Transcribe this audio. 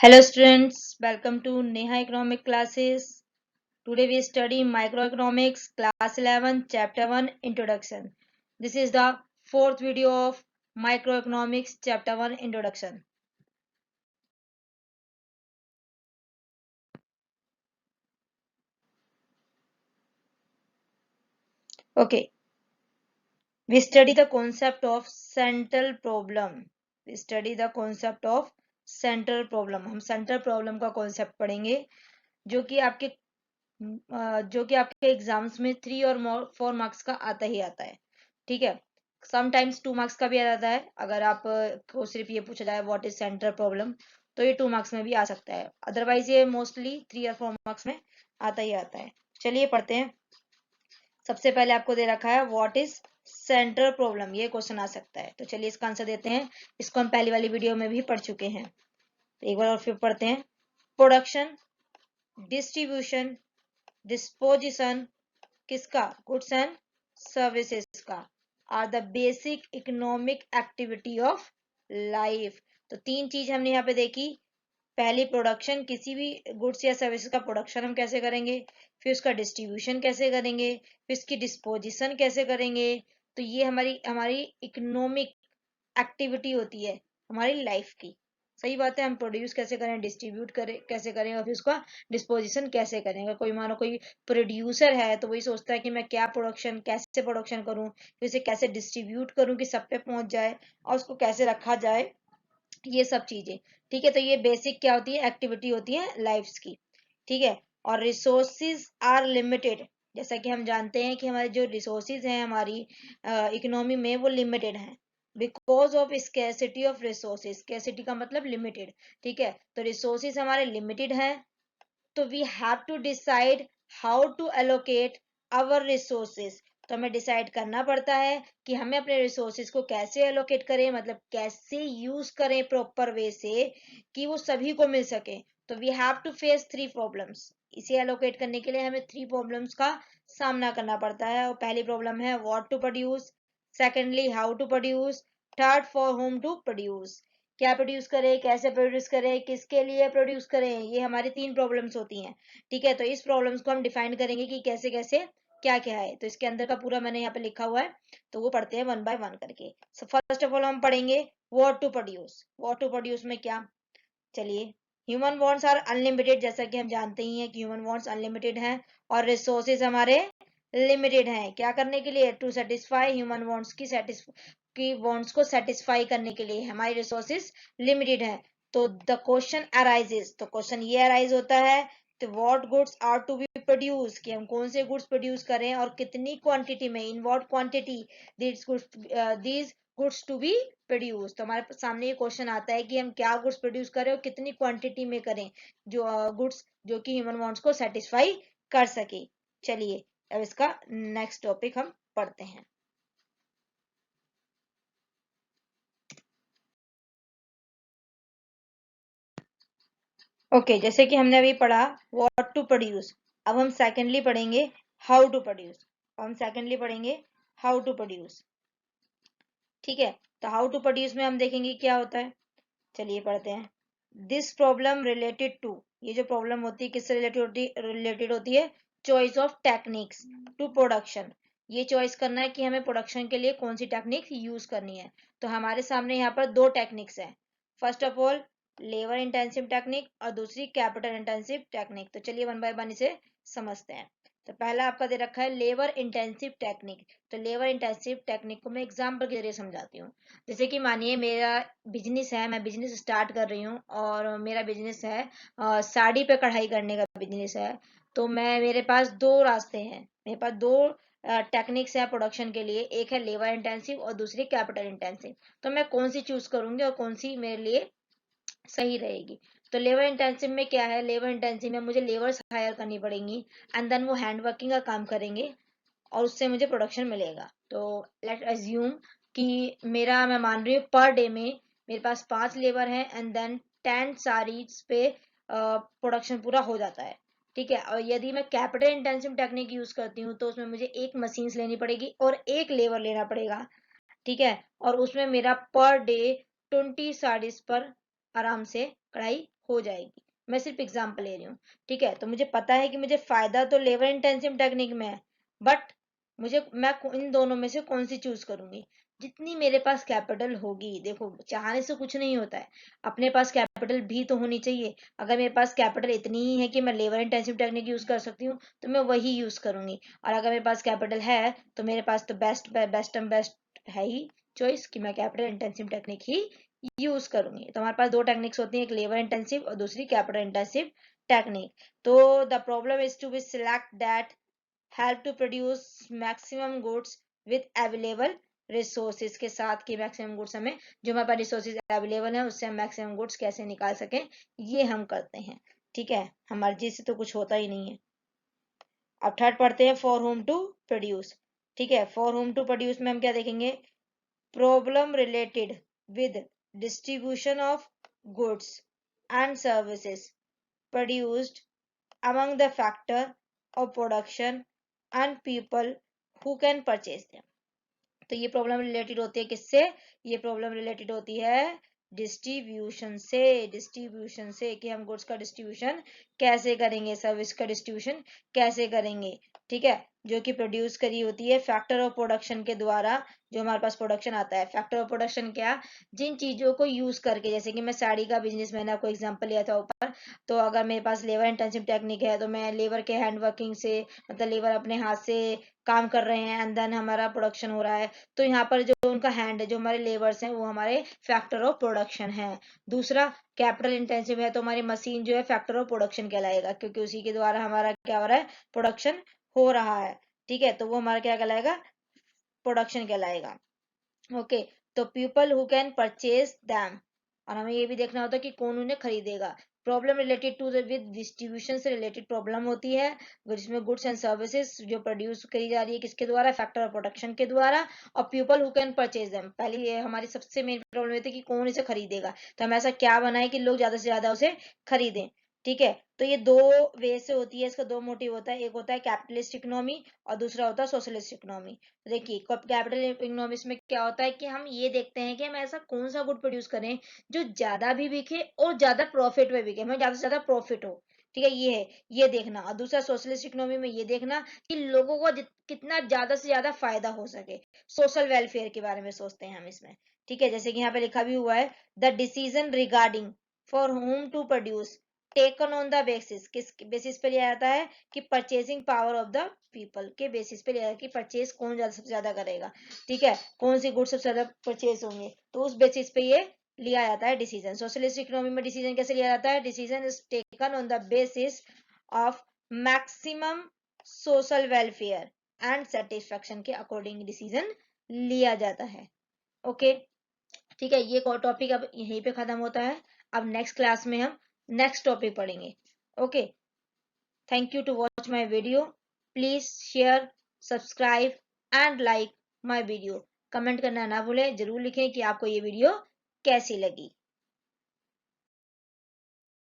Hello students, welcome to Neha Economic Classes. Today we study Microeconomics, Class 11, Chapter 1, Introduction. This is the fourth video of Microeconomics, Chapter 1, Introduction. Okay, we study the concept of central problem. We study the concept of central problem. हम central problem का concept पढ़ेंगे जो कि आपके exams में 3 और 4 marks का आता ही आता है। ठीक है, समटाइम्स 2 मार्क्स का भी आ जाता है। अगर आप को सिर्फ ये पूछा जाए व्हाट इज सेंट्रल प्रॉब्लम तो ये 2 मार्क्स में भी आ सकता है, अदरवाइज ये मोस्टली 3 और 4 मार्क्स में आता ही आता है। चलिए पढ़ते हैं। सबसे पहले आपको दे रखा है व्हाट इज सेंट्रल प्रॉब्लम, ये क्वेश्चन आ सकता है। तो चलिए इसका आंसर देते हैं। इसको हम पहली वाली वीडियो में भी पढ़ चुके हैं, तो एक बार और फिर पढ़ते हैं। प्रोडक्शन, डिस्ट्रीब्यूशन, डिस्पोजिशन किसका, गुड्स एंड सर्विसेज का, are the basic economic activity of life. तो 3 चीज हमने यहाँ पे देखी। पहली प्रोडक्शन, किसी भी गुड्स या सर्विसेज का प्रोडक्शन हम कैसे करेंगे, फिर उसका डिस्ट्रीब्यूशन कैसे करेंगे, फिर उसकी डिस्पोजिशन कैसे करेंगे। तो ये हमारी हमारी इकोनॉमिक एक्टिविटी होती है हमारी लाइफ की। सही बात है, हम प्रोड्यूस कैसे करें, डिस्ट्रीब्यूट करें कैसे करें, और फिर उसका डिस्पोजिशन कैसे करें। अगर कोई मानो कोई प्रोड्यूसर है तो वही सोचता है कि मैं क्या प्रोडक्शन कैसे प्रोडक्शन करूं, फिर उसे कैसे डिस्ट्रीब्यूट करूं कि सब पे पहुंच जाए, और उसको कैसे रखा जाए, ये सब चीजें। ठीक है, तो ये बेसिक क्या होती है, एक्टिविटी होती है लाइफ की। ठीक है, और रिसोर्सिस आर लिमिटेड। जैसा कि हम जानते हैं कि हमारे जो रिसोर्सिस हैं हमारी इकोनॉमी में वो लिमिटेड हैं because of scarcity of resources. Scarcity का मतलब लिमिटेड। ठीक है, तो रिसोर्सेज हमारे लिमिटेड हैं, तो we have to decide how to allocate our resources. तो हमें डिसाइड करना पड़ता है कि हमें अपने रिसोर्सेज को कैसे एलोकेट करें, मतलब कैसे यूज करें प्रॉपर वे से कि वो सभी को मिल सके। तो we have to face 3 problems. इसे एलोकेट करने के लिए हमें 3 प्रॉब्लम्स का सामना करना पड़ता है। और पहली प्रॉब्लम है what to produce, secondly how to produce, third for whom to produce. क्या प्रोड्यूस करें, कैसे प्रोड्यूस करें, किसके लिए प्रोड्यूस करें, ये हमारी 3 प्रॉब्लम्स होती हैं। ठीक है, तो इस प्रॉब्लम्स को हम डिफाइन करेंगे कि कैसे कैसे क्या क्या है। तो इसके अंदर का पूरा मैंने यहाँ पे लिखा हुआ है, तो वो पढ़ते हैं वन बाय वन करके। सो फर्स्ट ऑफ ऑल हम पढ़ेंगे what to produce. What to produce में क्या, चलिए, ह्यूमन वांट्स आर अनलिमिटेड। जैसा कि हम जानते ही हैं कि ह्यूमन वांट्स अनलिमिटेड हैं और रिसोर्सेज हमारे लिमिटेड हैं। क्या करने के लिए, टू सेटिस्फाई ह्यूमन वांट्स की वांट्स को सेटिस्फाई करने के लिए हमारी रिसोर्सेज लिमिटेड हैं। तो द क्वेश्चन अराइजेस, तो क्वेश्चन ये अराइज होता है, तो what goods are to be produce, कि हम कौन से गुड्स प्रोड्यूस करें और कितनी क्वांटिटी में, in what quantity these goods to be produce. तो हमारे सामने ये क्वेश्चन आता है कि हम क्या गुड्स प्रोड्यूस करें और कितनी क्वांटिटी में करें, जो गुड्स जो कि ह्यूमन वांट्स को सेटिस्फाई कर सके। चलिए अब इसका नेक्स्ट टॉपिक हम पढ़ते हैं। ओके, जैसे कि हमने अभी पढ़ा व्हाट टू प्रोड्यूस, अब हम सेकेंडली पढ़ेंगे how to produce. How to produce. ठीक है, तो हाउ टू प्रोड्यूस में हम देखेंगे क्या होता है। चलिए पढ़ते हैं। दिस प्रॉब्लम रिलेटेड टू, ये जो प्रॉब्लम होती है किससे रिलेटेड होती है, choice of techniques to production. ये चॉइस करना है कि हमें प्रोडक्शन के लिए कौन सी टेक्निक यूज करनी है। तो हमारे सामने यहाँ पर 2 टेक्निक्स हैं। First of all labour intensive technique और दूसरी कैपिटल इंटेंसिव टेक्निक। तो चलिए वन बाय वन इसे समझते हैं। तो पहला आपका दे रखा है लेबर इंटेंसिव टेक्निक। तो लेबर इंटेंसिव टेक्निक को मैं एग्जाम्पल के जरिए समझाती हूँ। जैसे कि मानिए मेरा बिजनेस है, मैं बिजनेस स्टार्ट कर रही हूँ और मेरा बिजनेस है साड़ी पे कढ़ाई करने का बिजनेस है। तो मैं मेरे पास 2 रास्ते हैं, मेरे पास 2 टेक्निक्स है प्रोडक्शन के लिए, एक है लेबर इंटेंसिव और दूसरी कैपिटल इंटेंसिव। तो मैं कौन सी चूज करूंगी और कौन सी मेरे लिए सही रहेगी। तो लेबर इंटेंसिव में क्या है, लेबर इंटेंसिव में मुझे लेबर्स हायर करनी पड़ेंगी एंड देन वो हैंड वर्किंग का काम करेंगे और उससे मुझे प्रोडक्शन मिलेगा। तो लेट अज्यूम कि मेरा, मैं मान रही हूँ पर डे में मेरे पास 5 लेबर हैं एंड देन 10 साड़ीज पे प्रोडक्शन पूरा हो जाता है। ठीक है, और यदि मैं कैपिटल इंटेंसिव टेक्निक यूज करती हूँ तो उसमें मुझे एक मशीन लेनी पड़ेगी और एक लेबर लेना पड़ेगा। ठीक है, और उसमें मेरा पर डे 20 साड़ीज पर आराम से कढ़ाई हो जाएगी। मैं सिर्फ एग्जांपल ले रही हूँ, ठीक है। तो मुझे पता है कि मुझे फायदा तो लेबर इंटेंसिव टेक्निक में है, बट मैं इन दोनों में से कौन सी चूज करूंगी। जितनी मेरे पास कैपिटल होगी, देखो चाहने से कुछ नहीं होता है, अपने पास कैपिटल भी तो होनी चाहिए। अगर मेरे पास कैपिटल इतनी ही है कि मैं लेबर इंटेंसिव टेक्निक यूज कर सकती हूँ, तो मैं वही यूज करूंगी। और अगर मेरे पास कैपिटल है तो मेरे पास तो बेस्ट है ही चॉइस कि मैं कैपिटल इंटेंसिव टेक्निक ही यूज करूंगी। तो हमारे पास दो टेक्निक्स होती हैं, एक लेबर इंटेंसिव और दूसरी कैपिटल इंटेंसिव टेक्निक। तो the problem is to be select that help to produce maximum goods with available resources के साथ, कि मैक्सिमम गुड्स हमें जो हमारे पास रिसोर्सेज अवेलेबल है उससे हम मैक्सिमम गुड्स कैसे निकाल सकें, ये हम करते हैं, ठीक है। हमारी चीज से तो कुछ होता ही नहीं है। अब थर्ड पढ़ते हैं, फॉर होम टू प्रोड्यूस, ठीक है। फॉर होम टू प्रोड्यूस में हम क्या देखेंगे, problem related with distribution of goods and services produced among the factor of production and people who can purchase them। तो ये प्रॉब्लम रिलेटेड होती है किससे, ये प्रॉब्लम रिलेटेड होती है डिस्ट्रीब्यूशन से कि हम गुड्स का डिस्ट्रीब्यूशन कैसे करेंगे, सर्विस का डिस्ट्रीब्यूशन कैसे करेंगे, ठीक है। जो कि प्रोड्यूस करी होती है फैक्टर ऑफ प्रोडक्शन के द्वारा, जो हमारे पास प्रोडक्शन आता है। फैक्टर ऑफ प्रोडक्शन क्या, जिन चीजों को यूज करके, जैसे कि मैं साड़ी का बिजनेस, मैंने आपको एग्जांपल लिया था ऊपर, तो अगर मेरे पास लेबर इंटेंसिव टेक्निक है तो मैं लेबर के हैंड वर्किंग से, मतलब लेबर अपने हाथ से काम कर रहे हैं एंड देन हमारा प्रोडक्शन हो रहा है, तो यहाँ पर जो उनका हैंड है, जो हमारे लेबर्स हैं, वो हमारे फैक्टर ऑफ प्रोडक्शन है। दूसरा कैपिटल इंटेंसिव है तो हमारी मशीन जो है फैक्टर ऑफ प्रोडक्शन कहलाएगा, क्योंकि उसी के द्वारा हमारा क्या हो रहा है, प्रोडक्शन हो रहा है, ठीक है। तो वो हमारा क्या कहलाएगा, प्रोडक्शन कहलाएगा। ओके, तो people who can purchase them, और हमें ये भी देखना होता है कि कौन उन्हें खरीदेगा। Problem related to with distribution से रिलेटेड प्रॉब्लम होती है, जिसमें गुड्स एंड सर्विसेज जो प्रोड्यूस करी जा रही है किसके द्वारा, फैक्टर ऑफ प्रोडक्शन के द्वारा। और people who can purchase them, पहले ये हमारी सबसे मेन प्रॉब्लम होती है कि कौन इसे खरीदेगा, तो हम ऐसा क्या बनाए कि लोग ज्यादा से ज्यादा उसे खरीदें, ठीक है। तो ये दो वे से होती है, इसका दो मोटिव होता है, एक होता है कैपिटलिस्ट इकोनॉमी और दूसरा होता है सोशलिस्ट इकोनॉमी। देखिए कैपिटल इकोनॉमिक्स में क्या होता है कि हम ये देखते हैं कि हम ऐसा कौन सा गुड प्रोड्यूस करें जो ज्यादा भी बिके और ज्यादा प्रॉफिट में बिके, हमें ज्यादा से ज्यादा प्रॉफिट हो, ठीक है, ये है, ये देखना। और दूसरा सोशलिस्ट इकोनॉमी में ये देखना कि लोगों को कितना ज्यादा से ज्यादा फायदा हो सके, सोशल वेलफेयर के बारे में सोचते हैं हम इसमें, ठीक है। जैसे कि यहाँ पे लिखा भी हुआ है, the decision regarding for whom to produce taken on the basis, किस बेसिस पे लिया जाता है, कि purchasing power of the people के बेसिस पे लिया जाता है कि परचेज कौन ज्यादा सबसे ज्यादा करेगा, ठीक है, कौन सी गुड्स सबसे ज्यादा परचेज होंगे, तो उस बेसिस पे ये लिया जाता है डिसीजन। सोशलिस्ट इकोनॉमी में डिसीजन कैसे लिया जाता है, decision is taken on the basis of maximum social welfare and satisfaction के अकॉर्डिंग डिसीजन लिया जाता है। ओके, ठीक है, ये टॉपिक अब यहीं पे खत्म होता है। अब नेक्स्ट क्लास में हम नेक्स्ट टॉपिक पढ़ेंगे। Okay, thank you to watch my video, please share, subscribe and like my video. Comment करना ना भूलें, जरूर लिखें कि आपको ये वीडियो कैसी लगी।